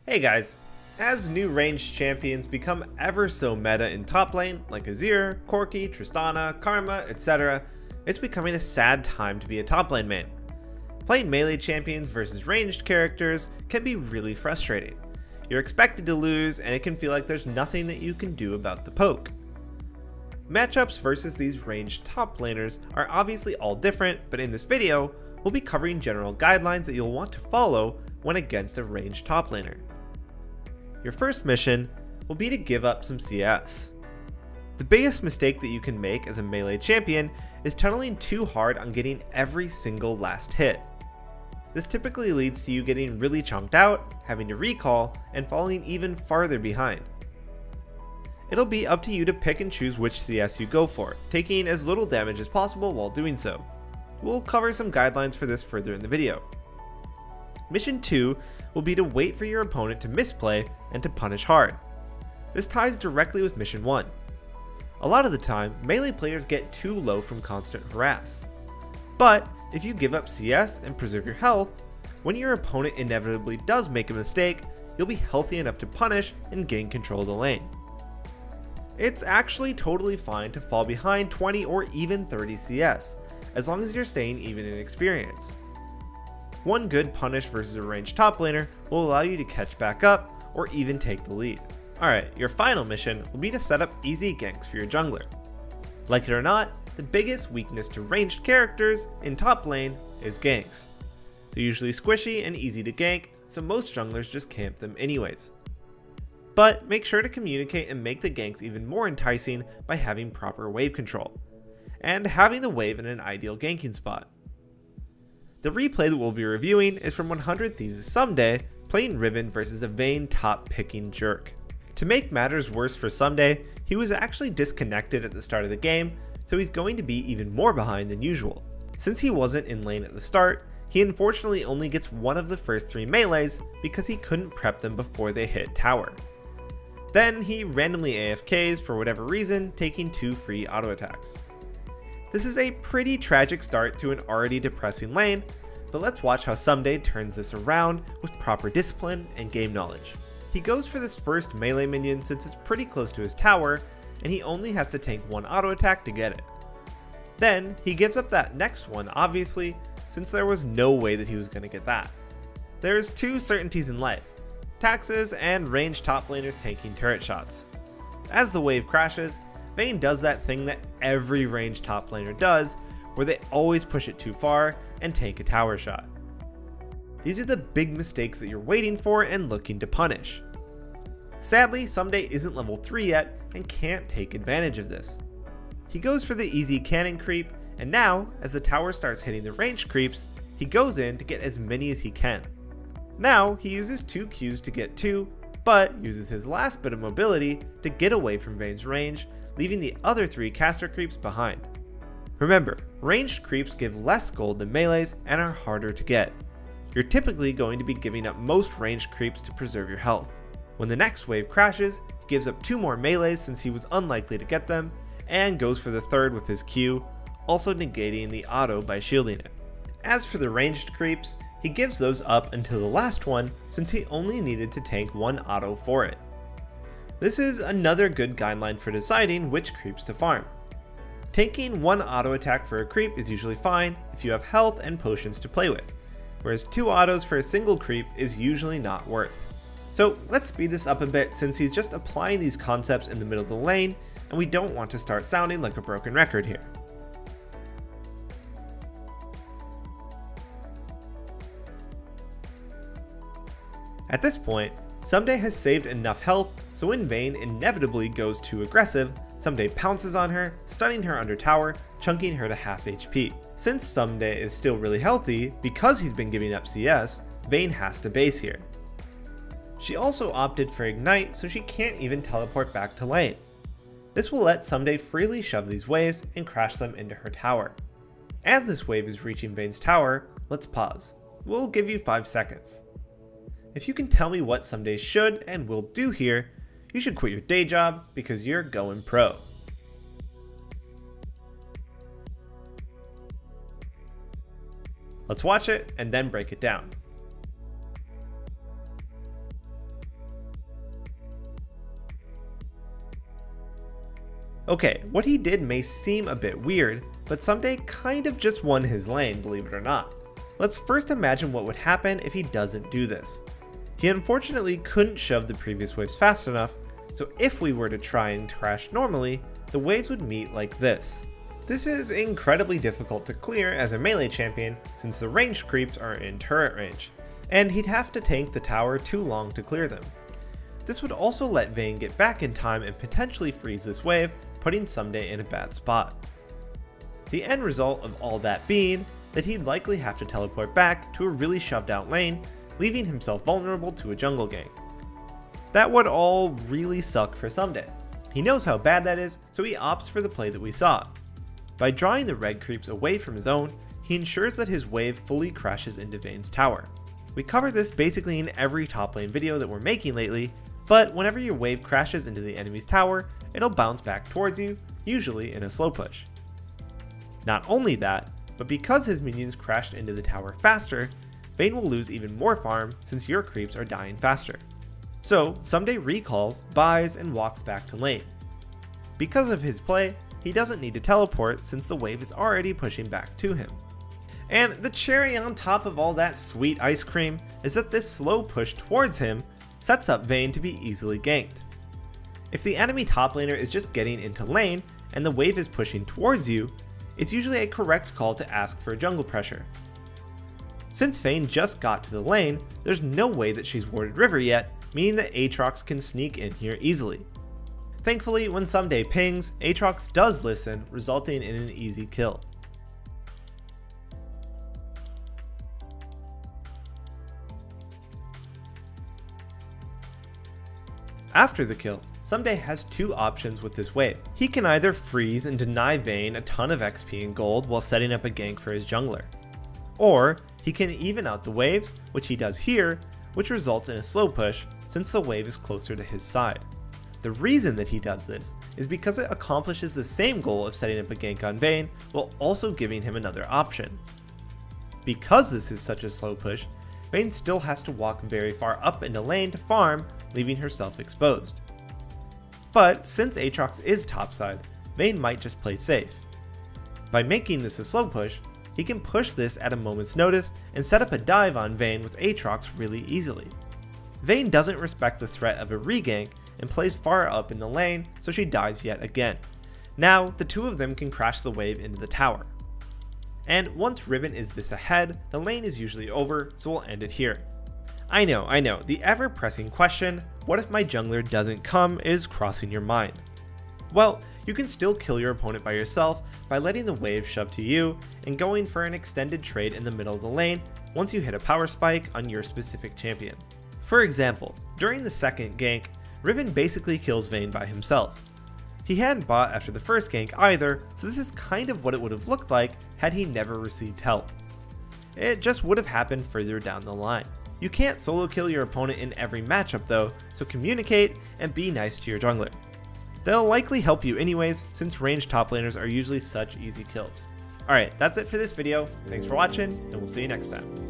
Hey guys, as new ranged champions become ever so meta in top lane, like Azir, Corki, Tristana, Karma, etc., it's becoming a sad time to be a top lane main. Playing melee champions versus ranged characters can be really frustrating. You're expected to lose, and it can feel like there's nothing that you can do about the poke. Matchups versus these ranged top laners are obviously all different, but in this video, we'll be covering general guidelines that you'll want to follow when against a ranged top laner. Your first mission will be to give up some CS. The biggest mistake that you can make as a melee champion is tunneling too hard on getting every single last hit. This typically leads to you getting really chunked out, having to recall, and falling even farther behind. It'll be up to you to pick and choose which CS you go for, taking as little damage as possible while doing so. We'll cover some guidelines for this further in the video. Mission 2 will be to wait for your opponent to misplay and to punish hard. This ties directly with Mission 1. A lot of the time, melee players get too low from constant harass. But if you give up CS and preserve your health, when your opponent inevitably does make a mistake, you'll be healthy enough to punish and gain control of the lane. It's actually totally fine to fall behind 20 or even 30 CS, as long as you're staying even in experience. One good punish versus a ranged top laner will allow you to catch back up or even take the lead. Alright, your final mission will be to set up easy ganks for your jungler. Like it or not, the biggest weakness to ranged characters in top lane is ganks. They're usually squishy and easy to gank, so most junglers just camp them anyways. But make sure to communicate and make the ganks even more enticing by having proper wave control, and having the wave in an ideal ganking spot. The replay that we'll be reviewing is from 100 Thieves' Someday playing Riven versus a Vayne top picking jerk. To make matters worse for Someday, he was actually disconnected at the start of the game, so he's going to be even more behind than usual. Since he wasn't in lane at the start, he unfortunately only gets one of the first 3 melees because he couldn't prep them before they hit tower. Then he randomly AFKs for whatever reason, taking 2 free auto attacks. This is a pretty tragic start to an already depressing lane, but let's watch how Someday turns this around with proper discipline and game knowledge. He goes for this first melee minion since it's pretty close to his tower, and he only has to tank 1 auto attack to get it. Then he gives up that next one obviously, since there was no way that he was going to get that. There's 2 certainties in life: taxes and ranged top laners tanking turret shots. As the wave crashes, Vayne does that thing that every ranged top laner does, where they always push it too far and tank a tower shot. These are the big mistakes that you're waiting for and looking to punish. Sadly, Someday isn't level 3 yet and can't take advantage of this. He goes for the easy cannon creep, and now, as the tower starts hitting the ranged creeps, he goes in to get as many as he can. Now, he uses 2 Qs to get 2, but uses his last bit of mobility to get away from Vayne's range, leaving the other 3 caster creeps behind. Remember, ranged creeps give less gold than melees and are harder to get. You're typically going to be giving up most ranged creeps to preserve your health. When the next wave crashes, he gives up 2 more melees since he was unlikely to get them, and goes for the 3rd with his Q, also negating the auto by shielding it. As for the ranged creeps, he gives those up until the last one since he only needed to tank 1 auto for it. This is another good guideline for deciding which creeps to farm. Tanking 1 auto attack for a creep is usually fine if you have health and potions to play with, whereas 2 autos for a single creep is usually not worth. So let's speed this up a bit since he's just applying these concepts in the middle of the lane, and we don't want to start sounding like a broken record here. At this point, Someday has saved enough health, so when Vayne inevitably goes too aggressive, Someday pounces on her, stunning her under tower, chunking her to half HP. Since Someday is still really healthy, because he's been giving up CS, Vayne has to base here. She also opted for Ignite, so she can't even teleport back to lane. This will let Someday freely shove these waves and crash them into her tower. As this wave is reaching Vayne's tower, let's pause. We'll give you 5 seconds. If you can tell me what Someday should and will do here, you should quit your day job because you're going pro. Let's watch it and then break it down. Okay, what he did may seem a bit weird, but Someday kind of just won his lane, believe it or not. Let's first imagine what would happen if he doesn't do this. He unfortunately couldn't shove the previous waves fast enough, so if we were to try and crash normally, the waves would meet like this. This is incredibly difficult to clear as a melee champion since the ranged creeps are in turret range, and he'd have to tank the tower too long to clear them. This would also let Vayne get back in time and potentially freeze this wave, putting Someday in a bad spot. The end result of all that being that he'd likely have to teleport back to a really shoved out lane, leaving himself vulnerable to a jungle gank. That would all really suck for Someday. He knows how bad that is, so he opts for the play that we saw. By drawing the red creeps away from his own, he ensures that his wave fully crashes into Vayne's tower. We cover this basically in every top lane video that we're making lately, but whenever your wave crashes into the enemy's tower, it'll bounce back towards you, usually in a slow push. Not only that, but because his minions crashed into the tower faster, Vayne will lose even more farm since your creeps are dying faster. So Someday recalls, buys, and walks back to lane. Because of his play, he doesn't need to teleport since the wave is already pushing back to him. And the cherry on top of all that sweet ice cream is that this slow push towards him sets up Vayne to be easily ganked. If the enemy top laner is just getting into lane and the wave is pushing towards you, it's usually a correct call to ask for jungle pressure. Since Vayne just got to the lane, there's no way that she's warded river yet, meaning that Aatrox can sneak in here easily. Thankfully, when Someday pings, Aatrox does listen, resulting in an easy kill. After the kill, Someday has two options with this wave. He can either freeze and deny Vayne a ton of XP and gold while setting up a gank for his jungler. Or, he can even out the waves, which he does here, which results in a slow push since the wave is closer to his side. The reason that he does this is because it accomplishes the same goal of setting up a gank on Vayne while also giving him another option. Because this is such a slow push, Vayne still has to walk very far up into lane to farm, leaving herself exposed. But since Aatrox is topside, Vayne might just play safe. By making this a slow push, he can push this at a moment's notice and set up a dive on Vayne with Aatrox really easily. Vayne doesn't respect the threat of a regank and plays far up in the lane, so she dies yet again. Now, the two of them can crash the wave into the tower. And once Riven is this ahead, the lane is usually over, so we'll end it here. I know, the ever-pressing question, what if my jungler doesn't come, is crossing your mind. Well, you can still kill your opponent by yourself by letting the wave shove to you and going for an extended trade in the middle of the lane once you hit a power spike on your specific champion. For example, during the second gank, Riven basically kills Vayne by himself. He hadn't bought after the first gank either, so this is kind of what it would have looked like had he never received help. It just would have happened further down the line. You can't solo kill your opponent in every matchup though, so communicate and be nice to your jungler. They'll likely help you anyways, since ranged top laners are usually such easy kills. Alright, that's it for this video. Thanks for watching, and we'll see you next time.